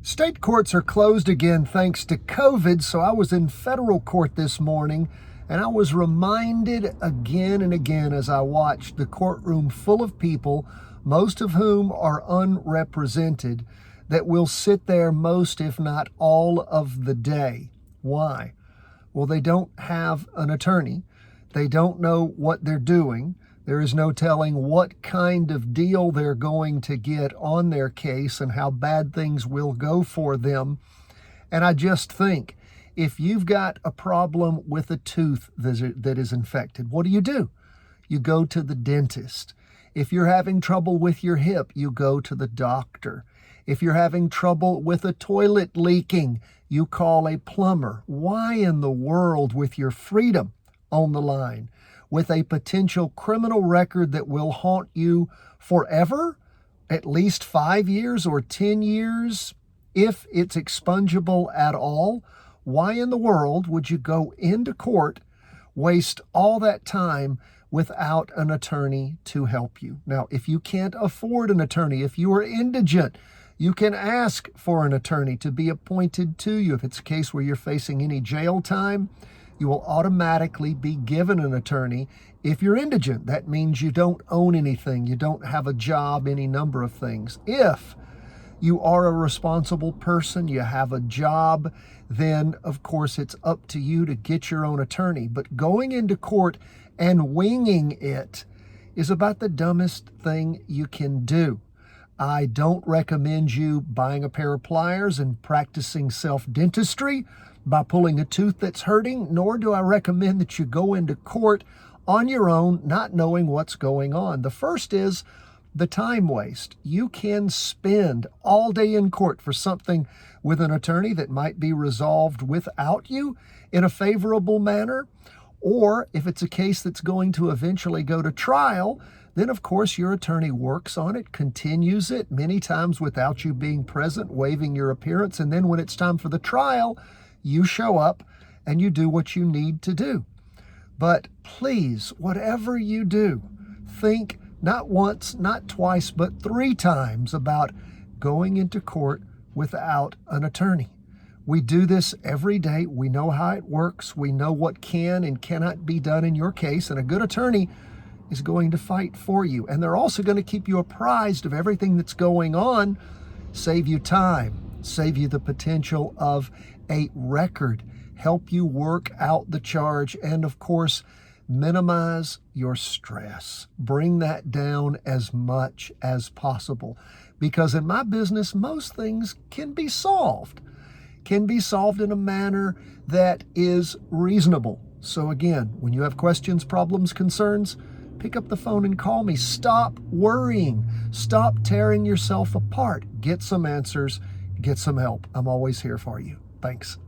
State courts are closed again thanks to COVID, so I was in federal court this morning, and I was reminded again and again as I watched the courtroom full of people, most of whom are unrepresented, that will sit there most, if not all, of the day. Why? Well, they don't have an attorney. They don't know what they're doing. There is no telling what kind of deal they're going to get on their case and how bad things will go for them. And I just think, if you've got a problem with a tooth that is infected, what do? You go to the dentist. If you're having trouble with your hip, you go to the doctor. If you're having trouble with a toilet leaking, you call a plumber. Why in the world, with your freedom on the line, with a potential criminal record that will haunt you forever, at least 5 years or 10 years, if it's expungible at all, why in the world would you go into court, waste all that time without an attorney to help you? Now, if you can't afford an attorney, if you are indigent, you can ask for an attorney to be appointed to you. If it's a case where you're facing any jail time, you will automatically be given an attorney. If you're indigent, that means you don't own anything, you don't have a job, any number of things. If you are a responsible person, you have a job, then of course it's up to you to get your own attorney. But going into court and winging it is about the dumbest thing you can do. I don't recommend you buying a pair of pliers and practicing self-dentistry by pulling a tooth that's hurting, nor do I recommend that you go into court on your own, not knowing what's going on. The first is the time waste. You can spend all day in court for something with an attorney that might be resolved without you in a favorable manner. Or if it's a case that's going to eventually go to trial, then of course your attorney works on it, continues it, many times without you being present, waiving your appearance. And then when it's time for the trial, you show up and you do what you need to do. But please, whatever you do, think not once, not twice, but 3 times about going into court without an attorney. We do this every day. We know how it works. We know what can and cannot be done in your case. And a good attorney is going to fight for you. And they're also going to keep you apprised of everything that's going on, save you time, save you the potential of a record, help you work out the charge, and of course, minimize your stress. Bring that down as much as possible. Because in my business, most things can be solved in a manner that is reasonable. So again, when you have questions, problems, concerns, pick up the phone and call me. Stop worrying. Stop tearing yourself apart. Get some answers. Get some help. I'm always here for you. Thanks.